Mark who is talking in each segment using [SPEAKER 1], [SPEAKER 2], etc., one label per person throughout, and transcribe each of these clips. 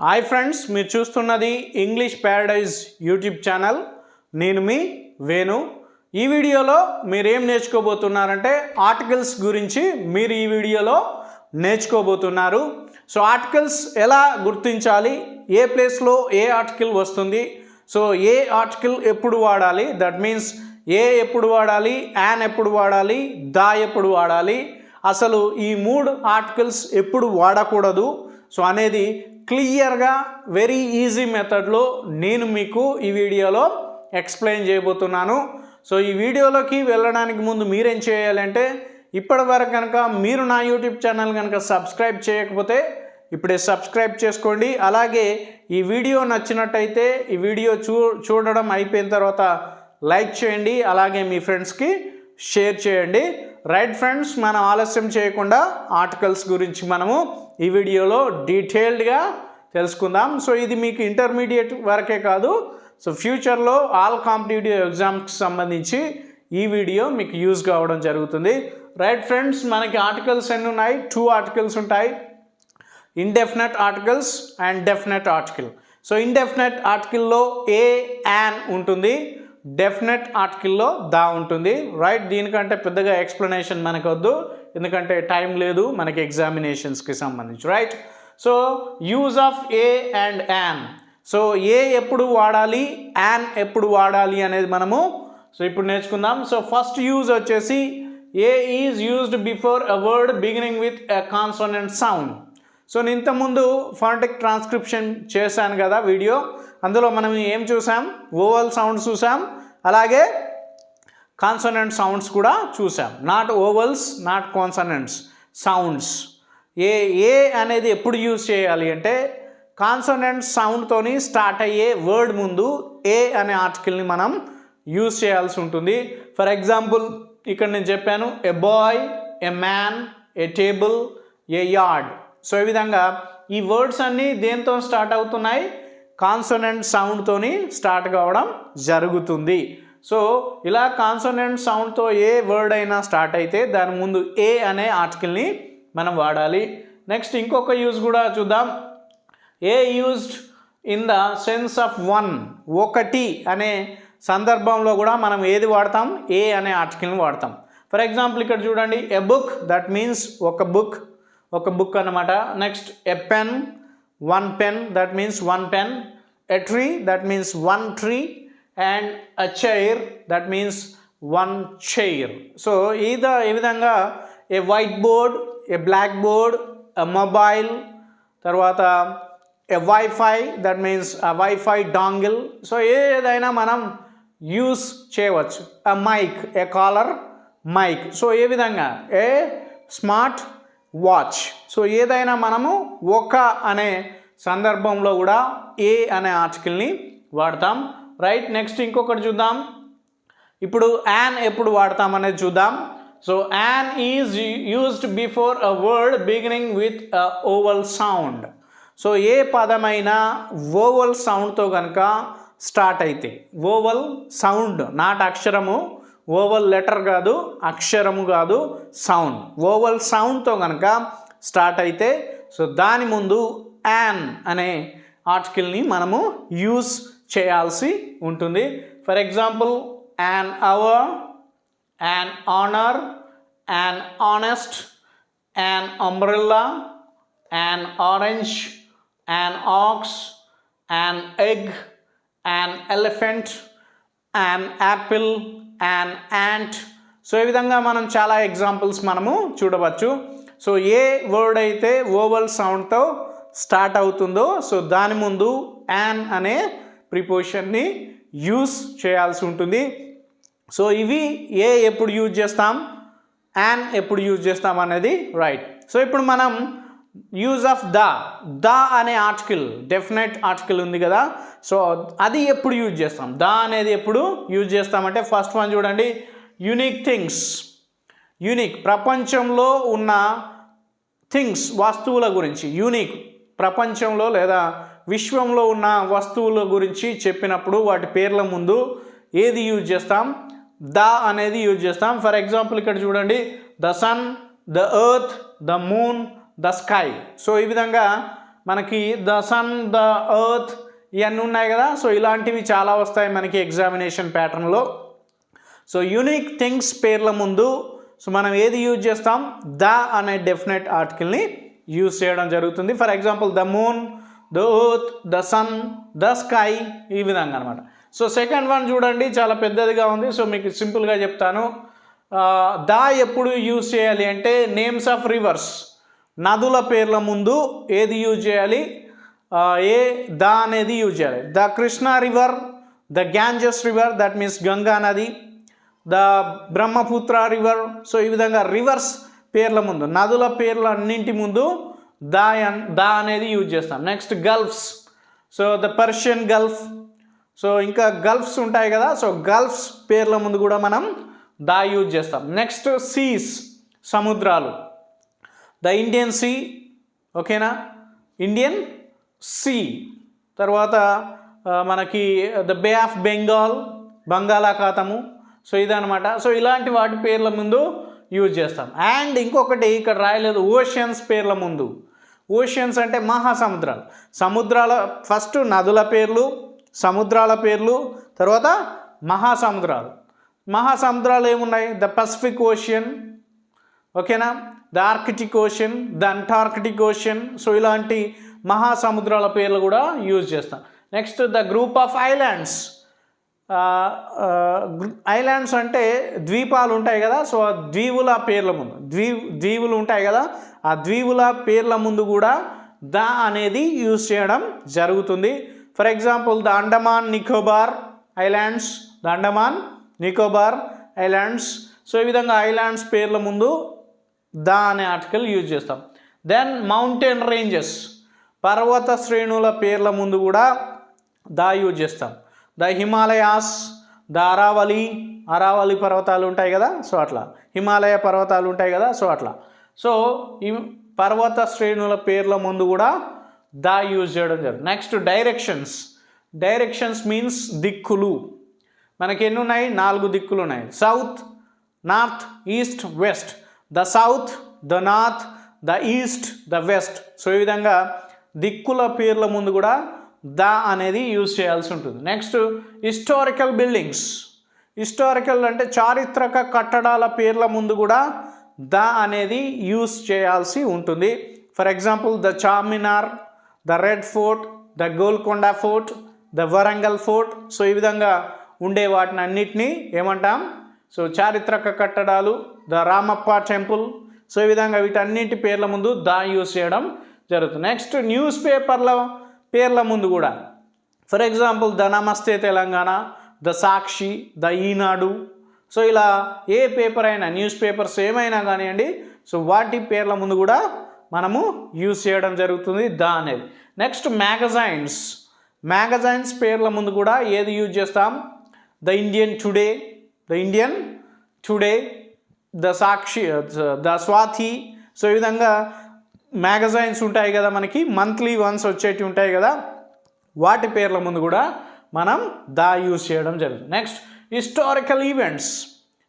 [SPEAKER 1] Hi friends, మీరు చూస్తున్నది English Paradise YouTube channel. నేను మీ వేణు. ఈ వీడియోలో మీరు ఏం నేర్చుకోబోతున్నారంటే ఆర్టికల్స్ గురించి మీరు ఈ వీడియోలో నేర్చుకోబోతున్నారు. సో ఆర్టికల్స్ ఎలా గుర్తించాలి, ఏ ప్లేస్లో ఏ ఆర్టికల్ వస్తుంది, సో ఏ ఆర్టికల్ ఎప్పుడు వాడాలి, దట్ మీన్స్ ఏ ఎప్పుడు వాడాలి, యాన్ ఎప్పుడు వాడాలి, దా ఎప్పుడు వాడాలి, అసలు ఈ మూడు ఆర్టికల్స్ ఎప్పుడు వాడకూడదు సో అనేది క్లియర్గా వెరీ ఈజీ మెథడ్లో నేను మీకు ఈ వీడియోలో ఎక్స్ప్లెయిన్ చేయబోతున్నాను. సో ఈ వీడియోలోకి వెళ్ళడానికి ముందు మీరేం చేయాలంటే ఇప్పటివరకు కనుక మీరు నా యూట్యూబ్ ఛానల్ కనుక సబ్స్క్రైబ్ చేయకపోతే ఇప్పుడే సబ్స్క్రైబ్ చేసుకోండి. అలాగే ఈ వీడియో నచ్చినట్టయితే ఈ వీడియో చూడడం అయిపోయిన తర్వాత లైక్ చేయండి, అలాగే మీ ఫ్రెండ్స్కి షేర్ చేయండి. రైట్ ఫ్రెండ్స్, మనం ఆలస్యం చేయకుండా ఆర్టికల్స్ గురించి మనము ఈ వీడియోలో డీటెయిల్డ్గా తెలుసుకుందాం. సో ఇది మీకు ఇంటర్మీడియట్ వరకే కాదు, సో ఫ్యూచర్లో ఆల్ కాంపిటేటివ్ ఎగ్జామ్స్కి సంబంధించి ఈ వీడియో మీకు యూజ్ కావడం జరుగుతుంది. రైట్ ఫ్రెండ్స్, మనకి ఆర్టికల్స్ ఎన్ని ఉన్నాయి? 2 ఆర్టికల్స్ ఉంటాయి, indefinite articles and definite article. So indefinite ఆర్టికల్లో ఏ, యాన్ ఉంటుంది, డెఫినెట్ ఆర్టికల్లో దా ఉంటుంది. రైట్, దీనికంటే పెద్దగా ఎక్స్ప్లెనేషన్ మనకు వద్దు, ఎందుకంటే టైం లేదు మనకి ఎగ్జామినేషన్స్కి సంబంధించి. Right, so use of a and an. So a ఎప్పుడు వాడాలి, యాన్ ఎప్పుడు వాడాలి అనేది మనము సో ఇప్పుడు నేర్చుకుందాం. సో ఫస్ట్ యూజ్ వచ్చేసి a is used before a word beginning with a consonant sound. So నేను ఇంతకుముందు ఫోనెటిక్ ట్రాన్స్క్రిప్షన్ చేశాను కదా వీడియో, అందులో మనం ఏం చూసాం? ఓవల్ సౌండ్స్ చూసాం, అలాగే కాన్సోనెంట్ సౌండ్స్ కూడా చూసాం. Not vowels, not consonants, sounds. A అనేది ఎప్పుడు యూజ్ చేయాలి అంటే కాన్సోనెంట్ సౌండ్తోని స్టార్ట్ అయ్యే వర్డ్ ముందు ఏ అనే ఆర్టికల్ని మనం యూజ్ చేయాల్సి ఉంటుంది. ఫర్ ఎగ్జాంపుల్ ఇక్కడ నేను చెప్పాను a boy, a man, A table, A yard. So ఈ విధంగా ఈ వర్డ్స్ అన్నీ దేంతో స్టార్ట్ అవుతున్నాయి? కాన్సోనెంట్ సౌండ్తోని స్టార్ట్ కావడం జరుగుతుంది. సో ఇలా కాన్సోనెంట్ సౌండ్తో ఏ వర్డ్ అయినా స్టార్ట్ అయితే దాని ముందు ఏ అనే ఆర్టికల్ని మనం వాడాలి. నెక్స్ట్ ఇంకొక యూజ్ కూడా చూద్దాం. A used in the sense of one, ఒకటి అనే సందర్భంలో కూడా మనం ఏది వాడతాం? ఏ అనే ఆర్టికల్ని వాడతాం. ఫర్ ఎగ్జాంపుల్ ఇక్కడ చూడండి, ఎ బుక్, దట్ మీన్స్ ఒక బుక్ అన్నమాట. Next a pen, one pen, that means one pen. A tree, that means one tree. And a chair, that means one chair. So ఈ విధంగా a whiteboard, a blackboard, a mobile, తర్వాత a wifi, that means a wifi dongle. So ఏదైనా మనం use చేయవచ్చు. A mic, a collar mic. So ఏ విధంగా a smart watch. So ఏదైనా మనము ఒక అనే సందర్భంలో కూడా ఏ అనే ఆర్టికల్ని వాడతాం. రైట్, నెక్స్ట్ ఇంకొకటి చూద్దాం. ఇప్పుడు యాన్ ఎప్పుడు వాడతాం అనేది చూద్దాం. So an is used before a word beginning with a vowel sound. So ఏ పదమైనా ఓవల్ సౌండ్తో కనుక స్టార్ట్ అయితే, ఓవల్ సౌండ్, నాట్ అక్షరము, ఓవల్ లెటర్ కాదు, అక్షరము కాదు, సౌండ్, ఓవల్ సౌండ్తో కనుక స్టార్ట్ అయితే సో దాని ముందు యాన్ అనే ఆర్టికల్ని మనము యూజ్ చేయాల్సి ఉంటుంది. For example an hour, an honour, an honest, an umbrella, an orange, an ox, an egg, an elephant, an apple, an ant. So ఈ విధంగా మనం చాలా ఎగ్జాంపుల్స్ మనము చూడవచ్చు. సో ఏ వర్డ్ అయితే ఓవల్ సౌండ్తో స్టార్ట్ అవుతుందో సో దాని ముందు యాన్ అనే ప్రిపోజిషన్ని యూజ్ చేయాల్సి ఉంటుంది. సో ఇవి ఏ ఎప్పుడు యూజ్ చేస్తాం, యాన్ ఎప్పుడు యూజ్ చేస్తాం అనేది. రైట్, సో ఇప్పుడు మనం యూజ్ ఆఫ్ ద అనే ఆర్టికల్, డెఫినెట్ ఆర్టికల్ ఉంది కదా, సో అది ఎప్పుడు యూజ్ చేస్తాం? ద అనేది ఎప్పుడు యూజ్ చేస్తామంటే ఫస్ట్ వన్ చూడండి, యూనిక్ థింగ్స్. యూనిక్, ప్రపంచంలో ఉన్న థింగ్స్, వస్తువుల గురించి. యూనిక్, ప్రపంచంలో లేదా విశ్వంలో ఉన్న వస్తువుల గురించి చెప్పినప్పుడు వాటి పేర్ల ముందు ఏది యూజ్ చేస్తాం? ద అనేది యూజ్ చేస్తాం. ఫర్ ఎగ్జాంపుల్ ఇక్కడ చూడండి, the sun, the earth, the moon, the sky. So ఈ విధంగా మనకి ద సన్, ద ఎర్త్ ఇవన్నీ ఉన్నాయి కదా. సో ఇలాంటివి చాలా వస్తాయి మనకి ఎగ్జామినేషన్ ప్యాటర్న్లో. సో యూనిక్ థింగ్స్ పేర్ల ముందు సో మనం ఏది యూజ్ చేస్తాం, ద అనే డెఫినెట్ ఆర్టికల్ని యూజ్ చేయడం జరుగుతుంది. For example the moon, the earth, the sun, the sky, ఈ విధంగా అనమాట. సో సెకండ్ వన్ చూడండి, చాలా పెద్దదిగా ఉంది. సో మీకు సింపుల్గా చెప్తాను. ద ఎప్పుడు యూజ్ చేయాలి అంటే నేమ్స్ ఆఫ్ రివర్స్, నదుల పేర్ల ముందు ఏది యూజ్ చేయాలి, ద అనేది యూజ్ చేయాలి. The Krishna river, the Ganges river, that means Ganga నది, ద బ్రహ్మపుత్ర రివర్. సో ఈ విధంగా రివర్స్ పేర్ల ముందు, నదుల పేర్ల అన్నింటి ముందు ద అనేది యూజ్ చేస్తాం. Next gulfs, so the Persian gulf. So ఇంకా గల్ఫ్స్ ఉంటాయి కదా, సో గల్ఫ్స్ పేర్ల ముందు కూడా మనం ద యూజ్ చేస్తాం. నెక్స్ట్ సీస్, సముద్రాలు, ద ఇండియన్ సీ, ఓకేనా, ఇండియన్ సీ. తర్వాత మనకి ద బే ఆఫ్ బెంగాల్, బంగాళాఖాతము. సో ఇదనమాట. సో ఇలాంటి వాటి పేర్ల ముందు యూజ్ చేస్తాం. అండ్ ఇంకొకటి ఇక్కడ రాయలేదు, ఓషన్స్ పేర్ల ముందు. ఓషన్స్ అంటే మహాసముద్రాలు. సముద్రాల ఫస్ట్ నదుల పేర్లు, సముద్రాల పేర్లు, తర్వాత మహాసముద్రాలు. మహాసముద్రాలు ఏమున్నాయి, ద పసిఫిక్ ఓషియన్, ఓకేనా, the Arctic ocean, the Antarctic ocean. So ఇలాంటి మహాసముద్రాల పేర్లు కూడా యూజ్ చేస్తాం. Next the group of islands. Islands అంటే ద్వీపాలు ఉంటాయి కదా. సో ఆ ద్వీవుల పేర్ల ముందు, ద్వీవులు ఉంటాయి కదా, ఆ ద్వీవుల పేర్ల ముందు కూడా ద అనేది యూజ్ చేయడం జరుగుతుంది. For example the Andaman Nicobar islands, the Andaman Nicobar islands. So ఈ విధంగా ఐలాండ్స్ పేర్ల ముందు ద అనే ఆర్టికల్ యూజ్ చేస్తాం. దెన్ మౌంటైన్ రేంజెస్, పర్వత శ్రేణుల పేర్ల ముందు కూడా ద యూజ్ చేస్తాం. ద హిమాలయాస్, ద అరావళి పర్వతాలు ఉంటాయి కదా, సో అట్లా హిమాలయ పర్వతాలు ఉంటాయి కదా, సో అట్లా. సో ఈ పర్వత శ్రేణుల పేర్ల ముందు కూడా ద యూజ్ చేయడం జరుగుతుంది. Next directions. డైరెక్షన్స్ మీన్స్ దిక్కులు. మనకి ఎన్ని ఉన్నాయి, 4 దిక్కులు ఉన్నాయి. South, north, east, west. The south, the north, the east, the west. So ఈ విధంగా దిక్కుల పేర్ల ముందు కూడా ద అనేది యూజ్ చేయాల్సి ఉంటుంది. Next historical buildings. హిస్టారికల్ అంటే చారిత్రక కట్టడాల పేర్ల ముందు కూడా ద అనేది యూజ్ చేయాల్సి ఉంటుంది. For example the Charminar, the red fort, the Golconda fort, the Warangal fort. So ఈ విధంగా ఉండే వాటిని అన్నిటినీ ఏమంటాం, సో చారిత్రక కట్టడాలు, ద రామప్ప టెంపుల్. సో ఈ విధంగా వీటన్నింటి పేర్ల ముందు ద యూజ్ చేయడం జరుగుతుంది. నెక్స్ట్ న్యూస్ పేపర్ల పేర్ల ముందు కూడా, ఫర్ ఎగ్జాంపుల్ ద నమస్తే Telangana, the Sakshi, the Eenadu. So ఇలా ఏ పేపర్ అయినా, న్యూస్ పేపర్స్ ఏమైనా కానివ్వండి, సో వాటి పేర్ల ముందు కూడా మనము యూజ్ చేయడం జరుగుతుంది ద అనేది. Next magazines. మ్యాగజైన్స్ పేర్ల ముందు కూడా ఏది యూజ్ చేస్తాం, the Indian today, the Sakshi, the Swathi. So ఈ విధంగా మ్యాగజైన్స్ ఉంటాయి కదా, మనకి మంత్లీ వన్స్ వచ్చేటివి ఉంటాయి కదా, వాటి పేర్ల ముందు కూడా మనం ద యూజ్ చేయడం జరుగుతుంది. నెక్స్ట్ హిస్టారికల్ ఈవెంట్స్,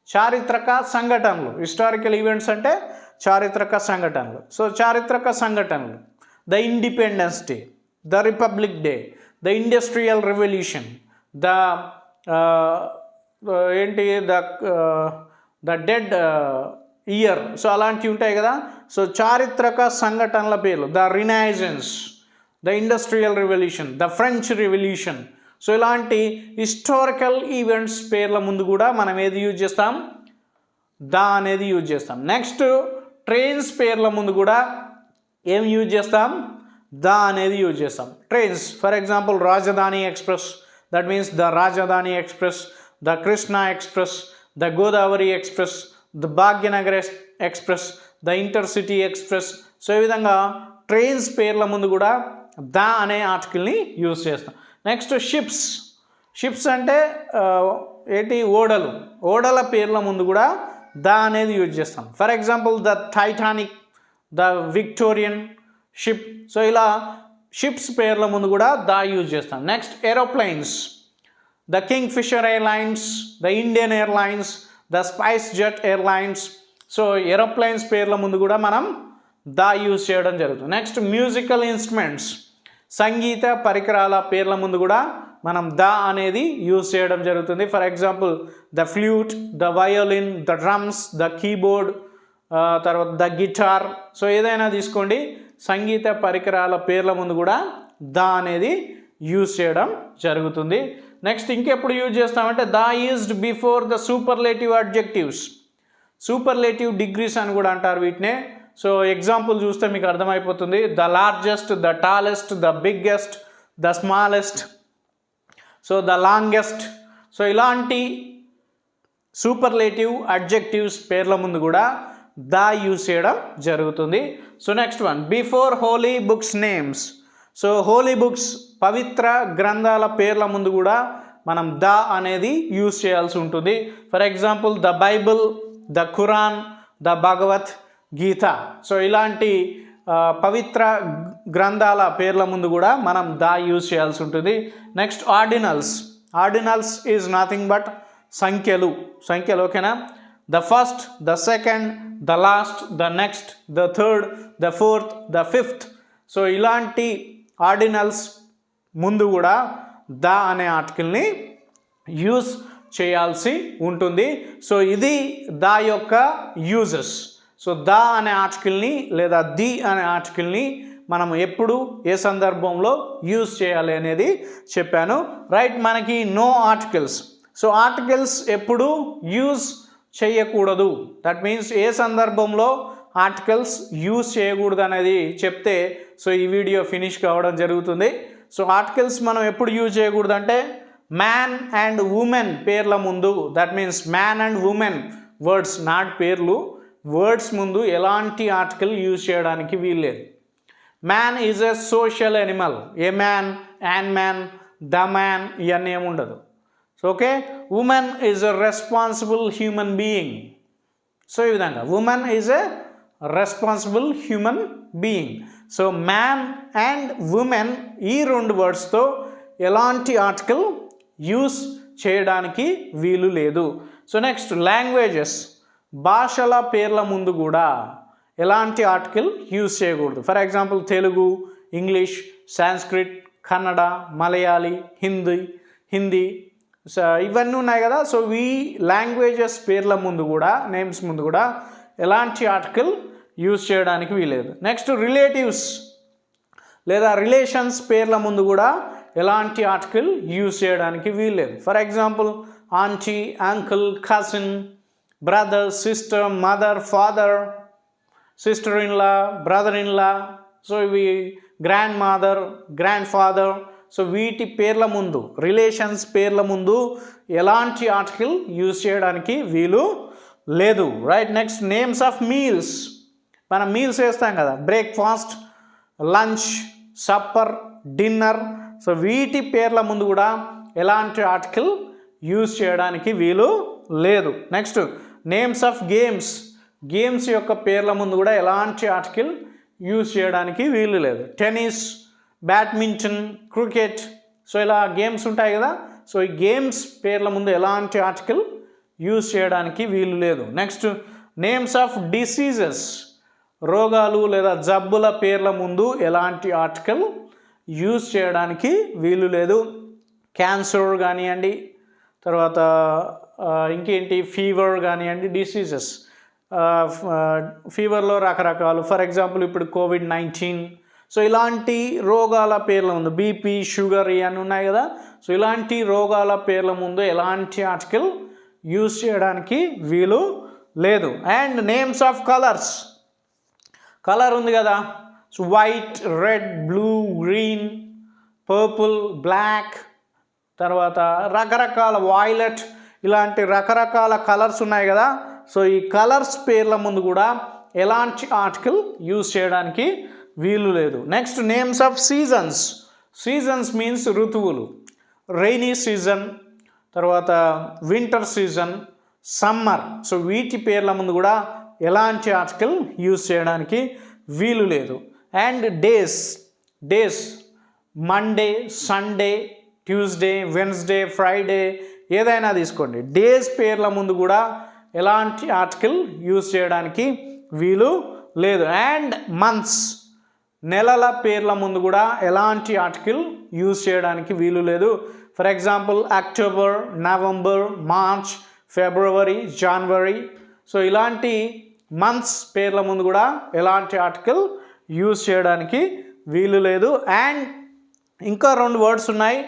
[SPEAKER 1] చారిత్రక సంఘటనలు. హిస్టారికల్ ఈవెంట్స్ అంటే చారిత్రక సంఘటనలు. సో చారిత్రక సంఘటనలు, the independence day, the republic day, the industrial revolution, the dead year. So అలాంటివి ఉంటాయి కదా. సో చారిత్రక సంఘటనల పేర్లు, the renaissance, the industrial revolution, the French revolution. So ఇలాంటి హిస్టారికల్ ఈవెంట్స్ పేర్ల ముందు కూడా మనం ఏది యూజ్ చేస్తాం, ద అనేది యూజ్ చేస్తాం. నెక్స్ట్ ట్రైన్స్ పేర్ల ముందు కూడా ఏం యూజ్ చేస్తాం, ద అనేది యూజ్ చేస్తాం. ట్రైన్స్, ఫర్ ఎగ్జాంపుల్ రాజధాని ఎక్స్ప్రెస్, దట్ మీన్స్ ద రాజధాని express, the Krishna express, the Godavari express, the Bhagyanagar express, the intercity express. So ఈ విధంగా ట్రైన్స్ పేర్ల ముందు కూడా ద అనే ఆర్టికల్ని యూజ్ చేస్తాం. నెక్స్ట్ షిప్స్ అంటే ఏంటి, ఓడల పేర్ల ముందు కూడా ద అనేది యూజ్ చేస్తాం. For example the Titanic, the Victorian ship. So ఇలా షిప్స్ పేర్ల ముందు కూడా ద యూజ్ చేస్తాం. Next aeroplanes, the Kingfisher airlines, the Indian airlines, the SpiceJet airlines. So aeroplanes పేర్ల ముందు కూడా మనం ద యూజ్ చేయడం జరుగుతుంది. నెక్స్ట్ మ్యూజికల్ ఇన్స్ట్రుమెంట్స్, సంగీత పరికరాల పేర్ల ముందు కూడా మనం ద అనేది యూజ్ చేయడం జరుగుతుంది. For example the flute, the violin, the drums, the keyboard, తర్వాత ద గిటార్. సో ఏదైనా తీసుకోండి, సంగీత పరికరాల పేర్ల ముందు కూడా ద అనేది యూజ్ చేయడం జరుగుతుంది. నెక్స్ట్ ఇంకెప్పుడు యూజ్ చేస్తామంటే the used before the superlative adjectives, superlative degrees అని కూడా అంటారు వీటినే. సో ఎగ్జాంపుల్ చూస్తే మీకు అర్థమైపోతుంది. The largest, the tallest, the biggest, the smallest, so the longest. So ఇలాంటి సూపర్లేటివ్ అడ్జెక్టివ్స్ పేర్ల ముందు కూడా ద యూజ్ చేయడం జరుగుతుంది. So next one, before holy books names. So holy books, పవిత్ర గ్రంథాల పేర్ల ముందు కూడా మనం ద అనేది యూజ్ చేయాల్సి ఉంటుంది. For example the Bible, the Quran, the Bhagavad Gita. So ఇలాంటి పవిత్ర గ్రంథాల పేర్ల ముందు కూడా మనం ద యూజ్ చేయాల్సి ఉంటుంది. Next ordinals. Ordinals is nothing but సంఖ్యలు, ఓకేనా. The first, the second, the last, the next, the third, the fourth, the fifth. So ఇలాంటి ఆర్డినల్స్ ముందు కూడా ద అనే ఆర్టికల్ని యూజ్ చేయాల్సి ఉంటుంది. సో ఇది ద యొక్క యూజెస్. సో ద అనే ఆర్టికల్ని లేదా ది అనే ఆర్టికల్ని మనం ఎప్పుడు ఏ సందర్భంలో యూజ్ చేయాలి అనేది చెప్పాను. రైట్, మనకి నో ఆర్టికల్స్. సో ఆర్టికల్స్ ఎప్పుడు యూజ్ చేయకూడదు, దట్ మీన్స్ ఏ సందర్భంలో ఆర్టికల్స్ యూజ్ చేయకూడదు అనేది చెప్తే సో ఈ వీడియో ఫినిష్ కావడం జరుగుతుంది. సో ఆర్టికల్స్ మనం ఎప్పుడు యూజ్ చేయకూడదు అంటే మ్యాన్ అండ్ ఉమెన్ పేర్ల ముందు, that means man and women words, not పేర్లు, వర్డ్స్ ముందు ఎలాంటి ఆర్టికల్ యూజ్ చేయడానికి వీల్లేదు. Man is a social Animal, A man, an man, the man ఇవన్నీ ఏమి ఉండదు. So okay, women is a responsible human being. So ఈ విధంగా women is a responsible human being. So man and women ఈ రెండు వర్డ్స్తో ఎలాంటి ఆర్టికల్ యూజ్ చేయడానికి వీలు లేదు. సో నెక్స్ట్ లాంగ్వేజెస్, భాషల పేర్ల ముందు కూడా ఎలాంటి ఆర్టికల్ యూజ్ చేయకూడదు. For example Telugu, English, Sanskrit, Kannada, Malayali, Hindi ఇవన్నీ ఉన్నాయి కదా. సో ఈ లాంగ్వేజెస్ పేర్ల ముందు కూడా, నేమ్స్ ముందు కూడా ఎలాంటి ఆర్టికల్ యూజ్ చేయడానికి వీలేదు. నెక్స్ట్ రిలేటివ్స్ లేదా రిలేషన్స్ పేర్ల ముందు కూడా ఎలాంటి ఆర్టికల్ యూజ్ చేయడానికి వీల్లేదు. For example aunty, uncle, cousin, brother, sister, mother, father, sister in law, brother in law. So ఇవి grand mother, grand father. So వీటి పేర్ల ముందు, రిలేషన్స్ పేర్ల ముందు ఎలాంటి ఆర్టికల్ యూజ్ చేయడానికి వీలు లేదు. Right, next names of meals. మనం మీల్స్ వేస్తాం కదా, breakfast, lunch, supper, dinner. So వీటి పేర్ల ముందు కూడా ఎలాంటి ఆర్టికల్ యూజ్ చేయడానికి వీలు లేదు. Next names of games, games యొక్క పేర్ల ముందు కూడా ఎలాంటి ఆర్టికల్ యూజ్ చేయడానికి వీలు లేదు. Tennis, badminton, cricket. సో ఇలా గేమ్స్ ఉంటాయి కదా. సో ఈ గేమ్స్ పేర్ల ముందు ఎలాంటి ఆర్టికల్ యూజ్ చేయడానికి వీలు లేదు. నెక్స్ట్ నేమ్స్ ఆఫ్ డిసీజెస్, రోగాలు లేదా జబ్బుల పేర్ల ముందు ఎలాంటి ఆర్టికల్ యూజ్ చేయడానికి వీలు లేదు. క్యాన్సర్ కానివ్వండి, తర్వాత ఇంకేంటి ఫీవర్ కానివ్వండి, డిసీజెస్. ఫీవర్లో రకరకాలు, ఫర్ ఎగ్జాంపుల్ ఇప్పుడు COVID-19. సో ఇలాంటి రోగాల పేర్ల ముందు బీపీ, షుగర్ ఇవన్నీ ఉన్నాయి కదా. సో ఇలాంటి రోగాల పేర్ల ముందు ఎలాంటి ఆర్టికల్ యూజ్ చేయడానికి వీలు లేదు. And names of colours, colour ఉంది కదా. So white, red, blue, green, purple, black, తర్వాత రకరకాల వాయిలెట్, ఇలాంటి రకరకాల కలర్స్ ఉన్నాయి కదా. సో ఈ కలర్స్ పేర్ల ముందు కూడా ఎలాంటి ఆర్టికల్ యూజ్ చేయడానికి వీలు లేదు. Next names of seasons. Seasons means ఋతువులు. రైనీ సీజన్, తర్వాత వింటర్ సీజన్, సమ్మర్. సో వీటి పేర్ల ముందు కూడా ఎలాంటి ఆర్టికల్ యూజ్ చేయడానికి వీలు లేదు. And days Monday, Sunday, Tuesday, Wednesday, Friday ఏదైనా తీసుకోండి. డేస్ పేర్ల ముందు కూడా ఎలాంటి ఆర్టికల్ యూజ్ చేయడానికి వీలు లేదు. అండ్ మంత్స్, నెలల పేర్ల ముందు కూడా ఎలాంటి ఆర్టికల్ యూజ్ చేయడానికి వీలు లేదు. For example October, November, March, February, January. So ఇలాంటి మంత్స్ పేర్ల ముందు కూడా ఎలాంటి ఆర్టికల్ యూజ్ చేయడానికి వీలు లేదు. అండ్ ఇంకా 2 వర్డ్స్ ఉన్నాయి,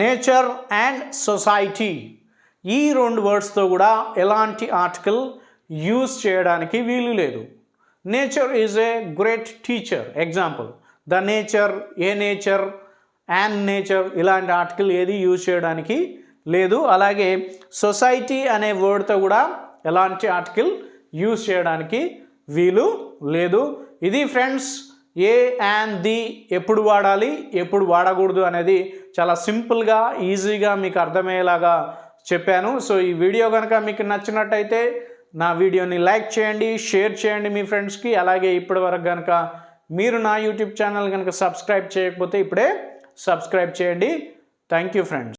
[SPEAKER 1] నేచర్ అండ్ సొసైటీ. ఈ 2 వర్డ్స్తో కూడా ఎలాంటి ఆర్టికల్ యూజ్ చేయడానికి వీలు లేదు. Nature is a great teacher, example the nature, A nature, and nature, ఇలాంటి ఆర్టికల్ ఏది యూజ్ చేయడానికి లేదు. అలాగే సొసైటీ అనే వర్డ్తో కూడా ఎలాంటి ఆర్టికల్ యూజ్ చేయడానికి వీలు లేదు. ఇది ఫ్రెండ్స్ ఏ అండ్ ది ఎప్పుడు వాడాలి, ఎప్పుడు వాడకూడదు అనేది చాలా సింపుల్గా, ఈజీగా మీకు అర్థమయ్యేలాగా చెప్పాను. సో ఈ వీడియో కనుక మీకు నచ్చినట్టయితే నా వీడియోని లైక్ చేయండి, షేర్ చేయండి మీ ఫ్రెండ్స్కి. అలాగే ఇప్పటివరకు కనుక మీరు నా యూట్యూబ్ ఛానల్ కనుక సబ్స్క్రైబ్ చేయకపోతే ఇప్పుడే సబ్స్క్రైబ్ చేయండి. Thank you friends.